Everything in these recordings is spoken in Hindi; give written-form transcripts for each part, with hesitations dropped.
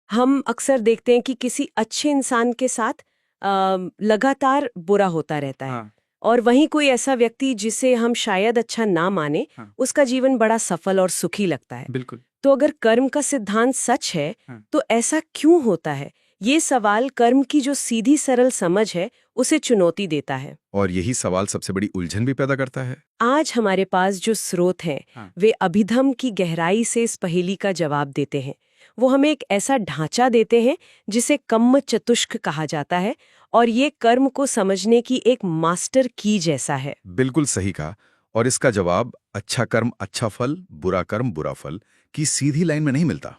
हम अक्सर देखते हैं कि किसी अच्छे इंसान के साथ लगातार बुरा होता रहता है। हाँ, और वहीं कोई ऐसा व्यक्ति जिसे हम शायद अच्छा ना माने, हाँ, उसका जीवन बड़ा सफल और सुखी लगता है। बिल्कुल। तो अगर कर्म का सिद्धांत सच है, हाँ। तो ऐसा क्यों होता है? ये सवाल कर्म की जो सीधी सरल समझ है, उसे चुनौती देता है। और यही सवाल सबसे बड़ी उलझन भी पैदा करता है। आज हमारे पास जो स्रोत हैं, हाँ। वे अभिधम की गहराई से इस पहेली का जवाब देते हैं। वो हमें एक ऐसा ढांचा देते हैं जिसे कम्म चतुष्क कहा जाता है, और ये कर्म को समझने की एक मास्टर की जैसा है। बिल्कुल सही कहा। और इसका जवाब अच्छा कर्म अच्छा फल, बुरा कर्म बुरा फल की सीधी लाइन में नहीं मिलता।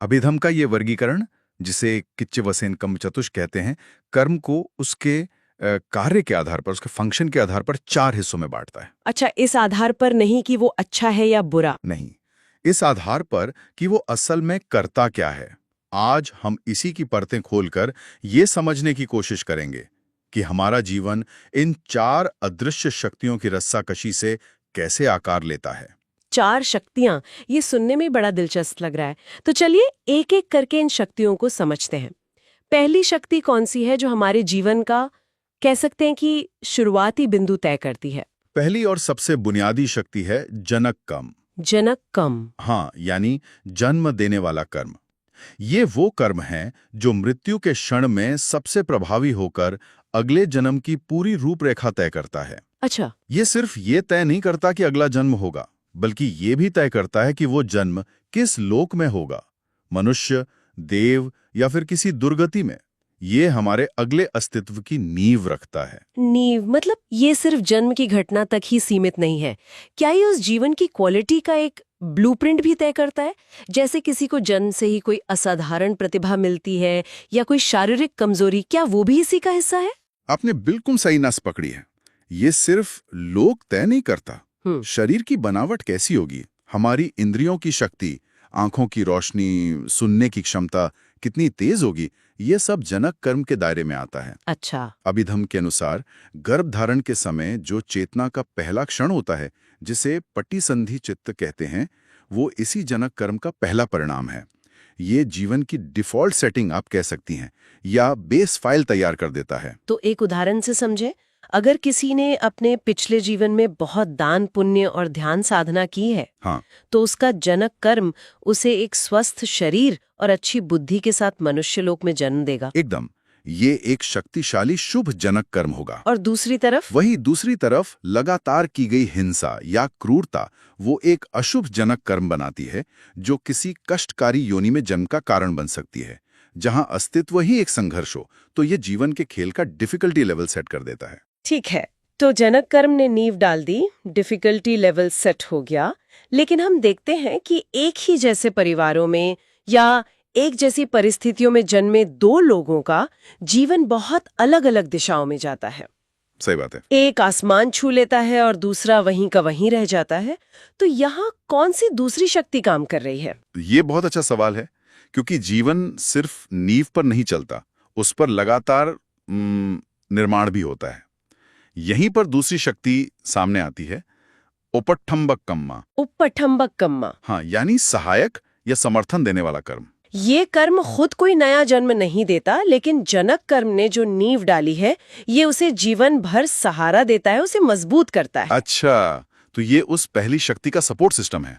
अभिधम का ये वर्गीकरण, जिसे किच्चवसेन कम्म चतुष्क कहते हैं, कर्म को उसके कार्य के आधार पर, उसके फंक्शन के आधार पर 4 हिस्सों में बांटता है। अच्छा, इस आधार पर नहीं कि वो अच्छा है या बुरा। नहीं, इस आधार पर कि वो असल में करता क्या है। आज हम इसी की परतें खोलकर ये समझने की कोशिश करेंगे कि हमारा जीवन इन 4 अदृश्य शक्तियों की रस्साकशी से कैसे आकार लेता है। 4 शक्तियां, ये सुनने में बड़ा दिलचस्प लग रहा है। तो चलिए एक एक करके इन शक्तियों को समझते हैं। पहली शक्ति कौन सी है जो हमारे जीवन का, कह सकते हैं कि शुरुआती बिंदु तय करती है? पहली और सबसे बुनियादी शक्ति है जनक कर्म। जनक कम। हाँ, यानी जन्म देने वाला कर्म। ये वो कर्म है जो मृत्यु के क्षण में सबसे प्रभावी होकर अगले जन्म की पूरी रूपरेखा तय करता है। अच्छा। ये सिर्फ ये तय नहीं करता कि अगला जन्म होगा, बल्कि ये भी तय करता है कि वो जन्म किस लोक में होगा, मनुष्य, देव या फिर किसी दुर्गति में। ये हमारे अगले अस्तित्व की नींव रखता है। नींव मतलब ये सिर्फ जन्म की घटना तक ही सीमित नहीं है। क्या ये उस जीवन की क्वालिटी का एक ब्लूप्रिंट भी तय करता है? जैसे किसी को जन्म से ही कोई असाधारण प्रतिभा मिलती है या कोई शारीरिक कमजोरी, क्या वो भी इसी का हिस्सा है? आपने बिल्कुल सही नस पकड़ी है। ये सिर्फ लोक तय नहीं करता। शरीर की बनावट कैसी होगी, हमारी इंद्रियों की शक्ति, आंखों की रोशनी, सुनने की क्षमता कितनी तेज होगी, ये सब जनक कर्म के दायरे में आता है। अच्छा। अभिधम के अनुसार गर्भ धारण के समय जो चेतना का पहला क्षण होता है, जिसे पट्टिसंधि चित्त कहते हैं, वो इसी जनक कर्म का पहला परिणाम है। ये जीवन की डिफॉल्ट सेटिंग आप कह सकती हैं, या बेस फाइल तैयार कर देता है। तो एक उदाहरण से समझे, अगर किसी ने अपने पिछले जीवन में बहुत दान पुण्य और ध्यान साधना की है, हाँ, तो उसका जनक कर्म उसे एक स्वस्थ शरीर और अच्छी बुद्धि के साथ मनुष्य लोक में जन्म देगा। एकदम। ये एक शक्तिशाली शुभ जनक कर्म होगा। और दूसरी तरफ दूसरी तरफ लगातार की गई हिंसा या क्रूरता वो एक अशुभ जनक कर्म बनाती है, जो किसी कष्टकारी योनि में जन्म का कारण बन सकती है। जहां अस्तित्व ही एक संघर्ष हो, तो ये जीवन के खेल का डिफिकल्टी लेवल सेट कर देता है। ठीक है, तो जनक कर्म ने नींव डाल दी, डिफिकल्टी लेवल सेट हो गया। लेकिन हम देखते हैं कि एक ही जैसे परिवारों में या एक जैसी परिस्थितियों में जन्मे 2 लोगों का जीवन बहुत अलग-अलग दिशाओं में जाता है। सही बात है। एक आसमान छू लेता है और दूसरा वहीं का वहीं रह जाता है। तो यहाँ कौन सी दूसरी शक्ति काम कर रही है? ये बहुत अच्छा सवाल है, क्योंकि जीवन सिर्फ नींव पर नहीं चलता, उस पर लगातार निर्माण भी होता है। यहीं पर दूसरी शक्ति सामने आती है, उपट्ठम्बक कम्मा। उपट्ठम्बक कम्मा। हाँ, यानी सहायक या समर्थन देने वाला कर्म। ये कर्म खुद कोई नया जन्म नहीं देता, लेकिन जनक कर्म ने जो नींव डाली है, ये उसे जीवन भर सहारा देता है, उसे मजबूत करता है। अच्छा, तो ये उस पहली शक्ति का सपोर्ट सिस्टम है।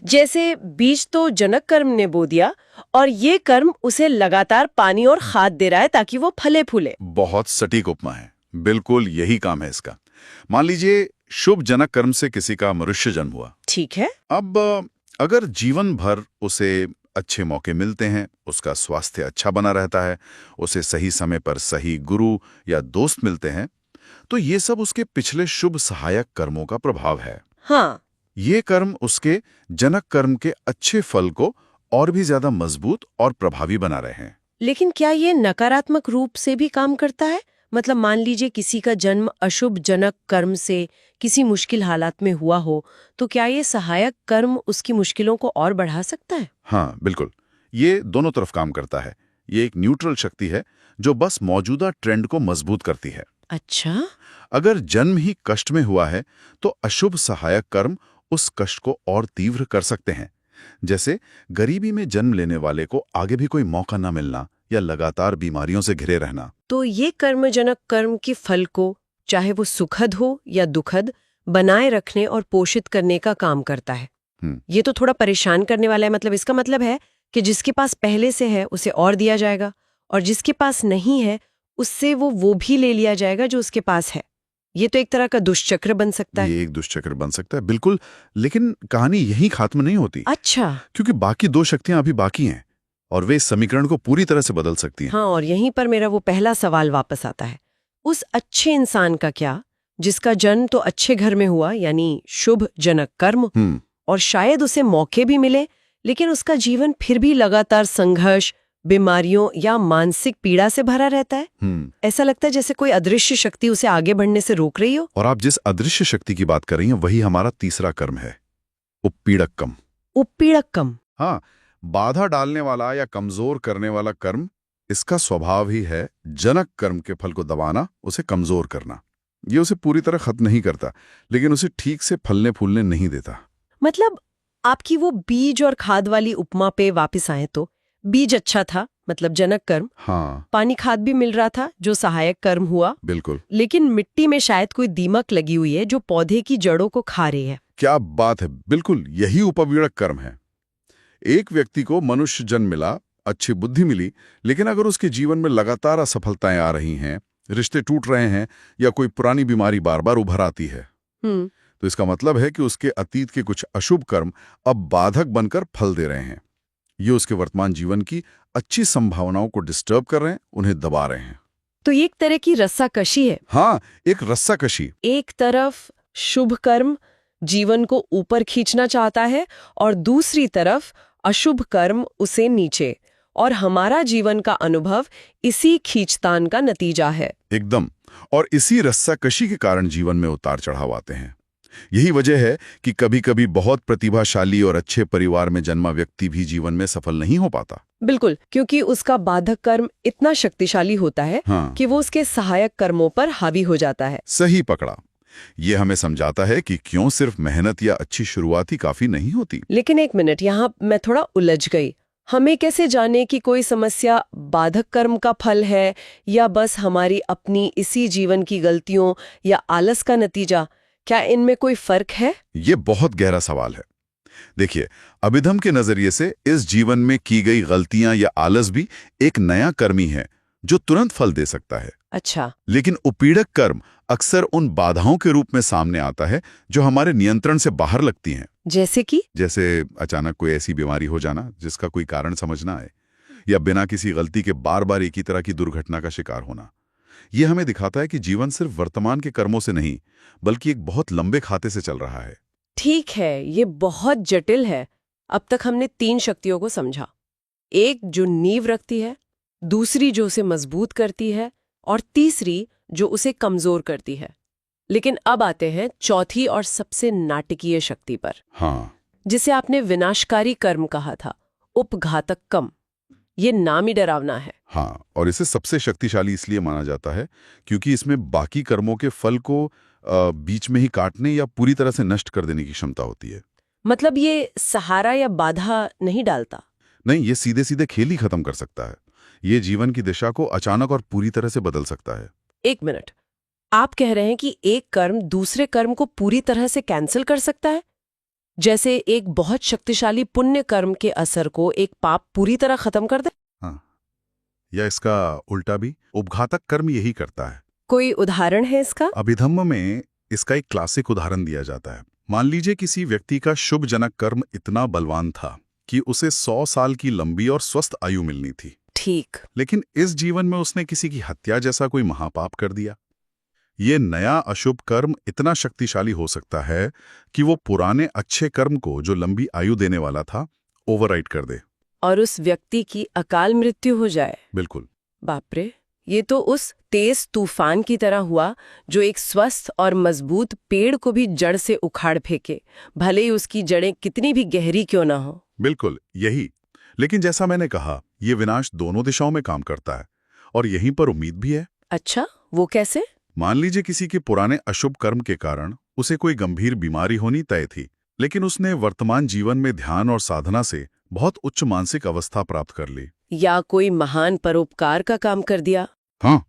जैसे बीज तो जनक कर्म ने बो दिया, और ये कर्म उसे लगातार पानी और खाद दे रहा है ताकि वो फले फूले। बहुत सटीक उपमा है, बिल्कुल यही काम है इसका। मान लीजिए शुभ जनक कर्म से किसी का मनुष्य जन्म हुआ। ठीक है। अब अगर जीवन भर उसे अच्छे मौके मिलते हैं, उसका स्वास्थ्य अच्छा बना रहता है, उसे सही समय पर सही गुरु या दोस्त मिलते हैं, तो ये सब उसके पिछले शुभ सहायक कर्मों का प्रभाव है। हाँ। ये कर्म उसके जनक कर्म के अच्छे फल को और भी ज्यादा मजबूत और प्रभावी बना रहे हैं। लेकिन क्या ये नकारात्मक रूप से भी काम करता है? मतलब मान लीजिए किसी का जन्म अशुभ जनक कर्म से किसी मुश्किल हालात में हुआ हो, तो क्या ये सहायक कर्म उसकी मुश्किलों को और बढ़ा सकता है? हाँ, बिल्कुल। ये दोनों तरफ काम करता है। ये एक न्यूट्रल शक्ति है जो बस मौजूदा ट्रेंड को मजबूत करती है। अच्छा। अगर जन्म ही कष्ट में हुआ है, तो अशुभ सहायक कर्म उस कष्ट को और तीव्र कर सकते हैं, जैसे गरीबी में जन्म लेने वाले को आगे भी कोई मौका न मिलना या लगातार बीमारियों से घिरे रहना। तो ये कर्मजनक कर्म के फल को, चाहे वो सुखद हो या दुखद, बनाए रखने और पोषित करने का काम करता है। ये तो थोड़ा परेशान करने वाला है। मतलब इसका मतलब है कि जिसके पास पहले से है उसे और दिया जाएगा, और जिसके पास नहीं है उससे वो भी ले लिया जाएगा जो उसके पास है। ये तो एक तरह का दुष्चक्र बन सकता है। ये एक दुष्चक्र बन सकता है, बिल्कुल। लेकिन कहानी यही खत्म नहीं होती। अच्छा। क्योंकि बाकी 2 शक्तियां अभी बाकी हैं और वे इस समीकरण को पूरी तरह से बदल सकती हैं। हाँ, और यहीं पर मेरा वो पहला सवाल वापस आता है। उस अच्छे इंसान का क्या, जिसका जन्म तो अच्छे घर में हुआ, यानी शुभ जनक कर्म, और शायद उसे मौके भी मिले, लेकिन उसका जीवन फिर भी लगातार संघर्ष, बीमारियों या मानसिक पीड़ा से भरा रहता है। ऐसा लगता है जैसे कोई अदृश्य शक्ति उसे आगे बढ़ने से रोक रही हो। और आप जिस अदृश्य शक्ति की बात कर रही हैं वही हमारा तीसरा कर्म है, उत्पीड़कम। उत्पीड़कम। हाँ, बाधा डालने वाला या कमजोर करने वाला कर्म। इसका स्वभाव ही है जनक कर्म के फल को दबाना, उसे कमजोर करना। ये उसे पूरी तरह खत्म नहीं करता, लेकिन उसे ठीक से फलने फूलने नहीं देता। मतलब आपकी वो बीज और खाद वाली उपमा पे वापस आए तो बीज अच्छा था, मतलब जनक कर्म। हाँ, पानी खाद भी मिल रहा था जो सहायक कर्म हुआ। बिल्कुल। लेकिन मिट्टी में शायद कोई दीमक लगी हुई है जो पौधे की जड़ों को खा रही है। क्या बात है, बिल्कुल यही उपवीड़क कर्म है। एक व्यक्ति को मनुष्य जन्म मिला, अच्छी बुद्धि मिली, लेकिन अगर उसके जीवन में लगातार असफलताएं आ रही हैं, रिश्ते टूट रहे हैं या कोई पुरानी बीमारी बार बार उभर आती है, तो इसका मतलब है कि उसके अतीत के कुछ अशुभ कर्म अब बाधक बनकर फल दे रहे हैं। ये उसके वर्तमान जीवन की अच्छी संभावनाओं को डिस्टर्ब कर रहे हैं, उन्हें दबा रहे हैं। तो ये एक तरह की रस्साकशी है। हाँ, एक रस्साकशी। एक तरफ शुभ कर्म जीवन को ऊपर खींचना चाहता है और दूसरी तरफ अशुभ कर्म उसे नीचे, और हमारा जीवन का अनुभव इसी खींचतान का नतीजा है। एकदम। और इसी रस्साकशी के कारण जीवन में उतार चढ़ाव आते हैं। यही वजह है कि कभी-कभी बहुत प्रतिभाशाली और अच्छे परिवार में जन्मा व्यक्ति भी जीवन में सफल नहीं हो पाता। बिल्कुल, क्योंकि उसका बाधक कर्म इतना शक्तिशाली होता है कि वो उसके सहायक कर्मों पर हावी हो जाता है। सही पकड़ा। ये हमें समझाता है कि क्यों सिर्फ मेहनत या अच्छी शुरुआत ही काफी नहीं होती। लेकिन एक मिनट, यहाँ मैं थोड़ा उलझ गई। हमें कैसे जाने कि कोई समस्या बाधक कर्म का फल है या बस हमारी अपनी इसी जीवन की गलतियों या आलस का नतीजा? क्या इनमें कोई फर्क है? ये बहुत गहरा सवाल है। देखिए, अभिधम के नजरिए से इस जीवन में की गई गलतियां या आलस भी एक नया कर्मी है जो तुरंत फल दे सकता है। अच्छा। लेकिन उपीड़क कर्म अक्सर उन बाधाओं के रूप में सामने आता है जो हमारे नियंत्रण से बाहर लगती हैं। जैसे अचानक कोई ऐसी बीमारी हो जाना जिसका कोई कारण समझ ना आए, या बिना किसी गलती के बार बार एक ही तरह की दुर्घटना का शिकार होना। यह हमें दिखाता है कि जीवन सिर्फ वर्तमान के कर्मों से नहीं, बल्कि एक बहुत लंबे खाते से चल रहा है। ठीक है, ये बहुत जटिल है। अब तक हमने 3 शक्तियों को समझा। एक जो नींव रखती है, दूसरी जो उसे मजबूत करती है, और तीसरी जो उसे कमजोर करती है। लेकिन अब आते हैं चौथी और सबसे नाटकीय शक्ति पर। हाँ, जिसे आपने विनाशकारी कर्म कहा था, उपघातक कर्म। ये नाम ही डरावना है। हाँ, और इसे सबसे शक्तिशाली इसलिए माना जाता है क्योंकि इसमें बाकी कर्मों के फल को बीच में ही काटने या पूरी तरह से नष्ट कर देने की क्षमता होती है। मतलब ये सहारा या बाधा नहीं डालता? नहीं, ये सीधे सीधे खेल ही खत्म कर सकता है। ये जीवन की दिशा को अचानक और पूरी तरह से बदल सकता है। एक मिनट, आप कह रहे हैं कि एक कर्म दूसरे कर्म को पूरी तरह से कैंसिल कर सकता है? जैसे एक बहुत शक्तिशाली पुण्य कर्म के असर को एक पाप पूरी तरह खत्म कर दे? हाँ, या इसका उल्टा भी उपघातक कर्म यही करता है। कोई उदाहरण है इसका? अभिधम्म में इसका एक क्लासिक उदाहरण दिया जाता है। मान लीजिए किसी व्यक्ति का शुभ जनक कर्म इतना बलवान था कि उसे 100 साल की लंबी और स्वस्थ आयु मिलनी थी। ठीक। लेकिन इस जीवन में उसने किसी की हत्या जैसा कोई महापाप कर दिया। ये नया अशुभ कर्म इतना शक्तिशाली हो सकता है कि वो पुराने अच्छे कर्म को, जो लंबी आयु देने वाला था, ओवरराइड कर दे और उस व्यक्ति की अकाल मृत्यु हो जाए। बिल्कुल। बाप रे, ये तो उस तेज तूफान की तरह हुआ जो एक स्वस्थ और मजबूत पेड़ को भी जड़ से उखाड़ फेंके, भले ही उसकी जड़ें कितनी भी गहरी क्यों ना हो। बिल्कुल यही। लेकिन जैसा मैंने कहा, ये विनाश दोनों दिशाओं में काम करता है और यहीं पर उम्मीद भी है। अच्छा, वो कैसे? मान लीजिए किसी के पुराने अशुभ कर्म के कारण उसे कोई गंभीर बीमारी होनी तय थी, लेकिन उसने वर्तमान जीवन में ध्यान और साधना से बहुत उच्च मानसिक अवस्था प्राप्त कर ली। या कोई महान परोपकार का काम कर दिया। हाँ,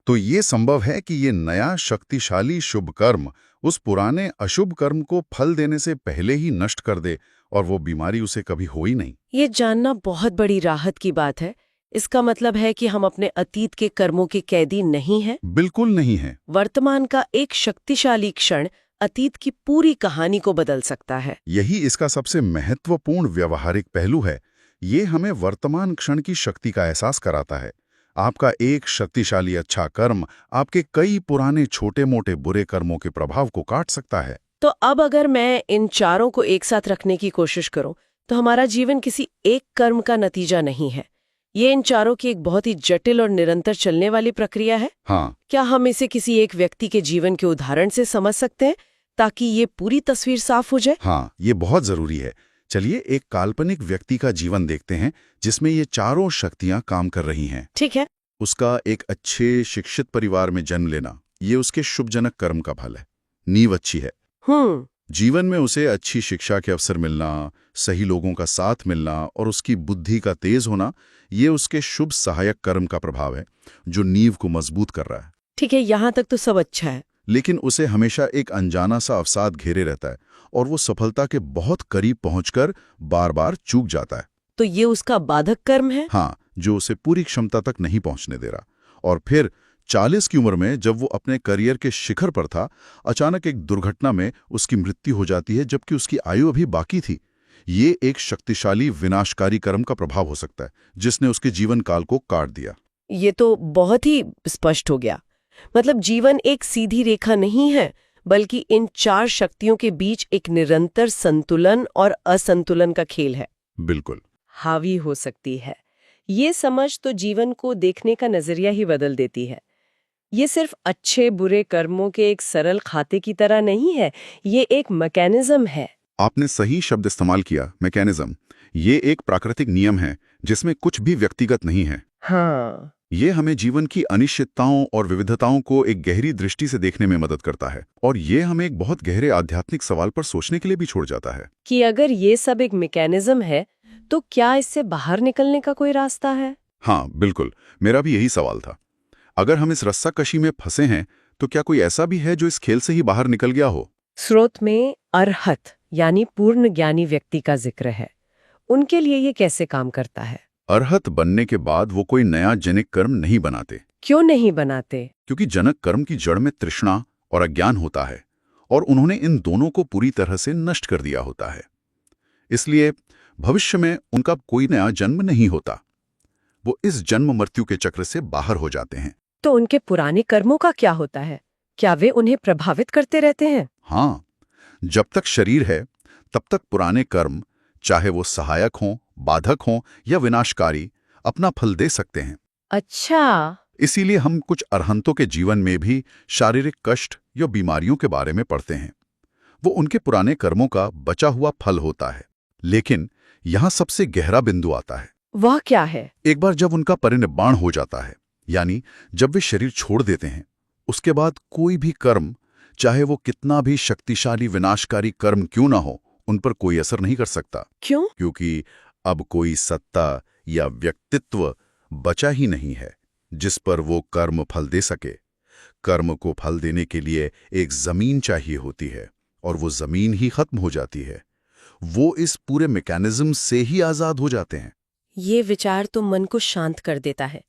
तो ये संभव है कि ये नया शक्तिशाली शुभ कर्म उस पुराने अशुभ कर्म को फल देने से पहले ही नष्ट कर दे और वो बीमारी उसे कभी हो ही नहीं। ये जानना बहुत बड़ी राहत की बात है। इसका मतलब है कि हम अपने अतीत के कर्मों के कैदी नहीं हैं। बिल्कुल नहीं है। वर्तमान का एक शक्तिशाली क्षण अतीत की पूरी कहानी को बदल सकता है। यही इसका सबसे महत्वपूर्ण व्यवहारिक पहलू है। ये हमें वर्तमान क्षण की शक्ति का एहसास कराता है। आपका एक शक्तिशाली अच्छा कर्म आपके कई पुराने छोटे-मोटे बुरे कर्मों के प्रभाव को काट सकता है। तो अब अगर मैं इन चारों को एक साथ रखने की कोशिश करूं, तो हमारा जीवन किसी एक कर्म का नतीजा नहीं है। ये इन चारों की एक बहुत ही जटिल और निरंतर चलने वाली प्रक्रिया है। हाँ, क्या हम इसे किसी एक व्यक्ति के जीवन के उदाहरण से समझ सकते हैं, ताकि ये पूरी तस्वीर साफ हो जाए? हाँ, ये बहुत जरूरी है। चलिए एक काल्पनिक व्यक्ति का जीवन देखते हैं जिसमें ये चारों शक्तियां काम कर रही हैं। ठीक है। उसका एक अच्छे शिक्षित परिवार में जन्म लेना, ये उसके शुभजनक कर्म का फल है। नींव अच्छी है। जीवन में उसे अच्छी शिक्षा के अवसर मिलना, सही लोगों का साथ मिलना और उसकी बुद्धि का तेज होना, ये उसके शुभ सहायक कर्म का प्रभाव है जो नींव को मजबूत कर रहा है। ठीक है, यहाँ तक तो सब अच्छा है। लेकिन उसे हमेशा एक अनजाना सा अवसाद घेरे रहता है और वो सफलता के बहुत करीब पहुंचकर बार बार चूक जाता है। तो ये उसका बाधक कर्म है। हाँ, जो उसे पूरी क्षमता तक नहीं पहुंचने दे रहा। और फिर 40 की उम्र में जब वो अपने करियर के शिखर पर था, अचानक एक दुर्घटना में उसकी मृत्यु हो जाती है जबकि उसकी आयु अभी बाकी थी। ये एक शक्तिशाली विनाशकारी कर्म का प्रभाव हो सकता है जिसने उसके जीवन काल को काट दिया। ये तो बहुत ही स्पष्ट हो गया। मतलब जीवन एक सीधी रेखा नहीं है, बल्कि इन चार शक्तियों के बीच एक निरंतर संतुलन और असंतुलन का खेल है। बिल्कुल हावी हो सकती है। ये समझ तो जीवन को देखने का नजरिया ही बदल देती है। ये सिर्फ अच्छे बुरे कर्मों के एक सरल खाते की तरह नहीं है, ये एक मैकेनिज्म है। आपने सही शब्द इस्तेमाल किया, मैकेनिज्म। ये एक प्राकृतिक नियम है जिसमें कुछ भी व्यक्तिगत नहीं है। हाँ, ये हमें जीवन की अनिश्चितताओं और विविधताओं को एक गहरी दृष्टि से देखने में मदद करता है और ये हमें एक बहुत गहरे आध्यात्मिक सवाल पर सोचने के लिए भी छोड़ जाता है कि अगर ये सब एक मैकेनिज्म है, तो क्या इससे बाहर निकलने का कोई रास्ता है? हाँ, बिल्कुल। मेरा भी यही सवाल था। अगर हम इस रस्साकशी में फंसे हैं, तो क्या कोई ऐसा भी है जो इस खेल से ही बाहर निकल गया हो? स्रोत में अरहत यानी पूर्ण ज्ञानी व्यक्ति का जिक्र है। उनके लिए ये कैसे काम करता है? अरहत बनने के बाद वो कोई नया जनिक कर्म नहीं बनाते। क्यों नहीं बनाते? क्योंकि जनक कर्म की जड़ में तृष्णा और अज्ञान होता है और उन्होंने इन दोनों को पूरी तरह से नष्ट कर दिया होता है। इसलिए भविष्य में उनका कोई नया जन्म नहीं होता। वो इस जन्म मृत्यु के चक्र से बाहर हो जाते हैं। तो उनके पुराने कर्मों का क्या होता है? क्या वे उन्हें प्रभावित करते रहते हैं? हाँ, जब तक शरीर है तब तक पुराने कर्म, चाहे वो सहायक हों, बाधक हों या विनाशकारी, अपना फल दे सकते हैं। अच्छा, इसीलिए हम कुछ अरहंतों के जीवन में भी शारीरिक कष्ट या बीमारियों के बारे में पढ़ते हैं। वो उनके पुराने कर्मों का बचा हुआ फल होता है। लेकिन यहाँ सबसे गहरा बिंदु आता है। वह क्या है? एक बार जब उनका परिनिर्वाण हो जाता है, यानी जब वे शरीर छोड़ देते हैं, उसके बाद कोई भी कर्म, चाहे वो कितना भी शक्तिशाली विनाशकारी कर्म क्यों ना हो, उन पर कोई असर नहीं कर सकता। क्यों? क्योंकि अब कोई सत्ता या व्यक्तित्व बचा ही नहीं है जिस पर वो कर्म फल दे सके। कर्म को फल देने के लिए एक जमीन चाहिए होती है और वो जमीन ही खत्म हो जाती है। वो इस पूरे मैकेनिज्म से ही आजाद हो जाते हैं। ये विचार तो मन को शांत कर देता है।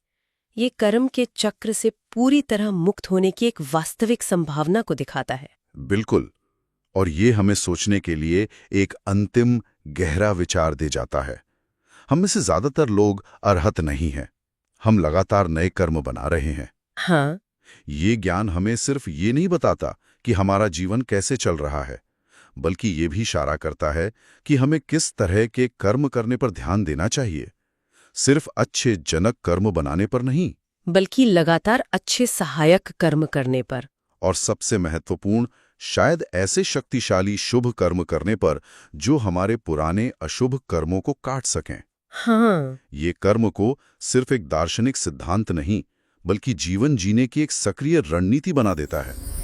ये कर्म के चक्र से पूरी तरह मुक्त होने की एक वास्तविक संभावना को दिखाता है। बिल्कुल। और ये हमें सोचने के लिए एक अंतिम गहरा विचार दे जाता है। हम में से ज्यादातर लोग अरहत नहीं हैं। हम लगातार नए कर्म बना रहे हैं। हाँ, ये ज्ञान हमें सिर्फ ये नहीं बताता कि हमारा जीवन कैसे चल रहा है, बल्कि ये भी इशारा करता है कि हमें किस तरह के कर्म करने पर ध्यान देना चाहिए। सिर्फ अच्छे जनक कर्म बनाने पर नहीं, बल्कि लगातार अच्छे सहायक कर्म करने पर। और सबसे महत्वपूर्ण, शायद ऐसे शक्तिशाली शुभ कर्म करने पर जो हमारे पुराने अशुभ कर्मों को काट सकें। हाँ, ये कर्म को सिर्फ एक दार्शनिक सिद्धांत नहीं, बल्कि जीवन जीने की एक सक्रिय रणनीति बना देता है।